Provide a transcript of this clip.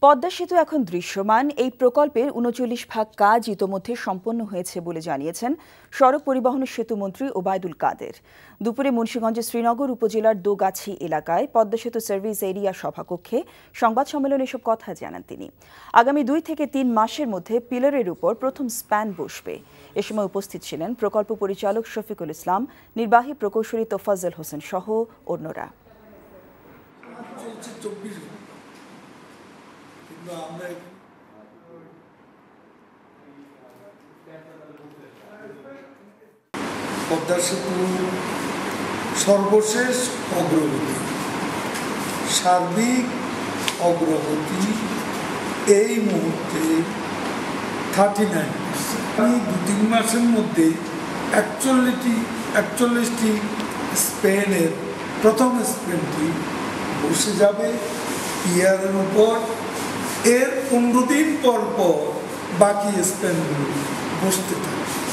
পদ্মা সেতু এখন দৃশ্যমান। এই প্রকল্পের ৩৯ ভাগ কাজ ইতোমধ্যে সম্পন্ন হয়েছে বলে জানিয়েছেন সড়ক পরিবহন ও সেতুমন্ত্রী ওবায়দুল কাদের। দুপুরে মুন্সিগঞ্জের শ্রীনগর উপজেলার দোগাছি এলাকায় পদ্মা সেতু সার্ভিস এরিয়া সভাকক্ষে সংবাদ সম্মেলনে এসব কথা জানান তিনি। আগামী ২ থেকে ৩ মাসের মধ্যে পিলারের উপর প্রথম স্প্যান বসবে। এ সময় উপস্থিত ছিলেন প্রকল্প পরিচালক শফিকুল ইসলাম, নির্বাহী প্রকৌশলী তোফাজ্জল হোসেন সহ অন্যরা। পদ্মা সেতু সর্বশেষ অগ্রগতি, সার্বিক অগ্রগতি এই মুহূর্তে 39। আমি ২-৩ মাসের মধ্যে ৪১টি স্পেনের প্রথম স্পেনটি বসে যাবে পিয়ারের উপর। এর ১৫ দিন পর বাকি স্পেনগুলো বসতে থাকে।